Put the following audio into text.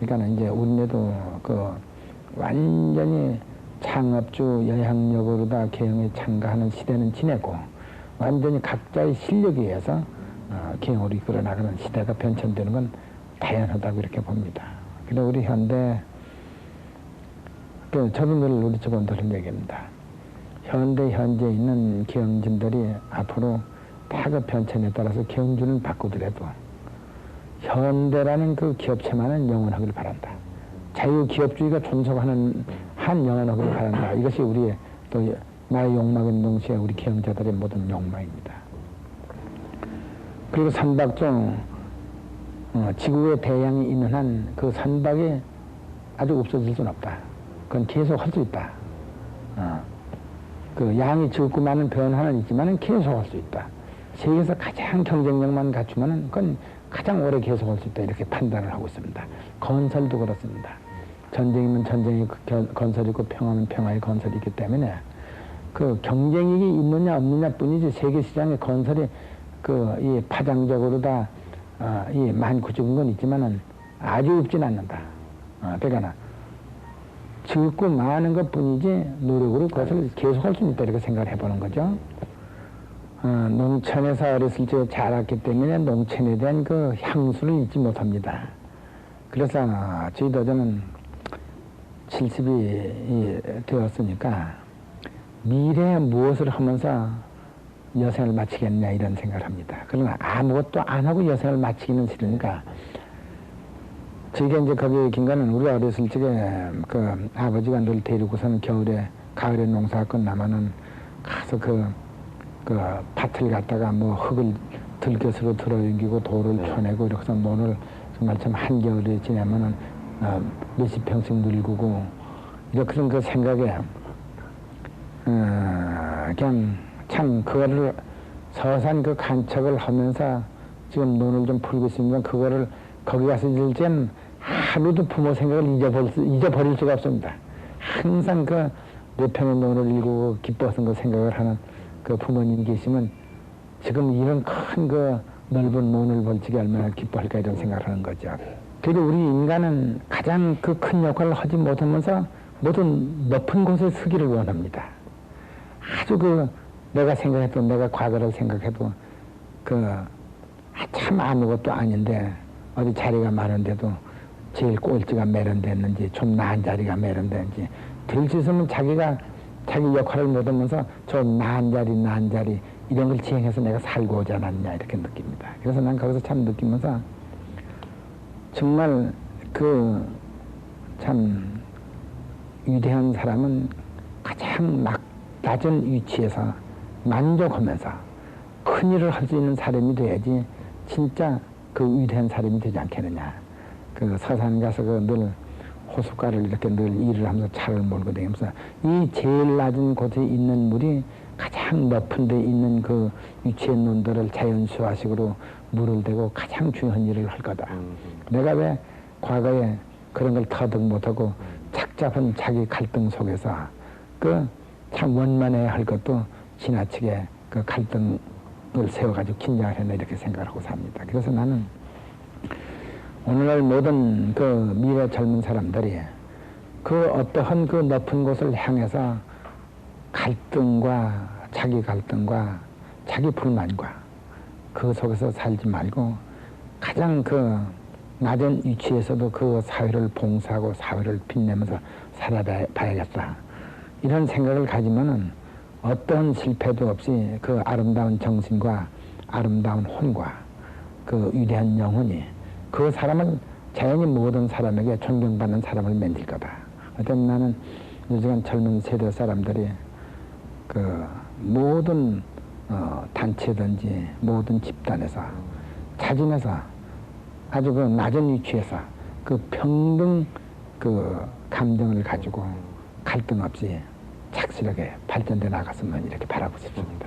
그러니까 이제 우리네도 그 완전히 창업주 영향력으로 다 개혁에 참가하는 시대는 지내고 완전히 각자의 실력에 의해서 개혁을 이끌어 나가는 시대가 변천되는 건 당연하다고 이렇게 봅니다. 근데 우리 현대, 저도 늘 우리 쪽은 들은 얘기입니다. 현재 있는 경영진들이 앞으로 다 그 변천에 따라서 경영진을 바꾸더라도 현대라는 그 기업체만은 영원하기를 바란다. 자유기업주의가 존속하는 한 영원하기를 바란다. 이것이 우리의 또 나의 욕망인 동시에 우리 경영자들의 모든 욕망입니다. 그리고 선박종 지구의 대양이 있는 한 그 선박이 아주 없어질 수는 없다. 그건 계속 할 수 있다. 그 양이 적고 많은 변화는 있지만은 계속 할 수 있다. 세계에서 가장 경쟁력만 갖추면은 그건 가장 오래 계속할 수 있다. 이렇게 판단을 하고 있습니다. 건설도 그렇습니다. 전쟁이면 전쟁의 건설이고 평화면 평화의 건설이기 때문에 그 경쟁력이 있느냐 없느냐 뿐이지 세계 시장의 건설이 이 파장적으로 다 이 많고 적은 건 있지만은 아주 없진 않는다. 그러니까 적고 많은 것 뿐이지 노력으로 그것을 계속할 수 있다. 이렇게 생각을 해보는 거죠. 농촌에서 어렸을 때 자랐기 때문에 농촌에 대한 그 향수를 잊지 못합니다. 그래서 저는 70이 되었으니까 미래에 무엇을 하면서 여생을 마치겠냐 이런 생각을 합니다. 그러나 아무것도 안 하고 여생을 마치기는 싫으니까 저희가 이제 거기 긴 거는 우리가 어렸을 적에 그 아버지가 늘 데리고서는 가을에 농사가 끝나면은 가서 그 밭을 갖다가 뭐 흙을 들것으로 들어옮기고 돌을 펴내고 이렇게 해서 논을 정말 참 한겨울에 지내면은 몇십 평씩 늙고 이렇게 그런 그 생각에 그냥 참 그거를 서산 그 간척을 하면서 지금 논을 좀 풀고 있으면 그거를 거기 가서 있을 땐 하루도 부모 생각을 잊어버릴 수가 없습니다. 항상 그 몇 평의 논을 일구고 기뻐서 그 생각을 하는 그 부모님이 계시면 지금 이런 큰 그 넓은 논을 볼 적에 얼마나 기뻐할까 이런 생각을 하는 거죠. 그래도 우리 인간은 가장 그 큰 역할을 하지 못하면서 모든 높은 곳에 서기를 원합니다. 아주 내가 생각했던 내가 과거를 생각해도 참 아무것도 아닌데 어디 자리가 많은데도 제일 꼴찌가 매련됐는지 좀 나은 자리가 매련됐는지 될 수 있으면 자기 역할을 못하면서 저 나은 자리 이런 걸 지향해서 내가 살고 오지 않았냐 이렇게 느낍니다. 그래서 난 거기서 참 느끼면서 정말 참 위대한 사람은 가장 낮은 위치에서 만족하면서 큰 일을 할 수 있는 사람이 돼야지 진짜 그 위대한 사람이 되지 않겠느냐. 서산 가서 늘 호숫가를 이렇게 늘 일을 하면서 차를 몰고 다니면서 이 제일 낮은 곳에 있는 물이 가장 높은 데 있는 그 위치의 논들을 자연수화식으로 물을 대고 가장 중요한 일을 할 거다. 내가 왜 과거에 그런 걸 터득 못하고 착잡한 자기 갈등 속에서 참 원만해야 할 것도 지나치게 그 갈등을 세워가지고 긴장을 했나 이렇게 생각을 하고 삽니다. 그래서 나는 오늘날 모든 미래 젊은 사람들이 어떠한 높은 곳을 향해서 자기 갈등과 자기 불만과 그 속에서 살지 말고 가장 낮은 위치에서도 그 사회를 봉사하고 사회를 빛내면서 살아봐야겠다. 이런 생각을 가지면은 어떤 실패도 없이 그 아름다운 정신과 아름다운 혼과 그 위대한 영혼이 그 사람은 자연히 모든 사람에게 존경받는 사람을 만들 거다. 어떤 나는 요즘 젊은 세대 사람들이 모든 단체든지 모든 집단에서 자진해서 아주 낮은 위치에서 평등 감정을 가지고 갈등 없이 착실하게 발전돼 나갔으면 이렇게 바라고 싶습니다.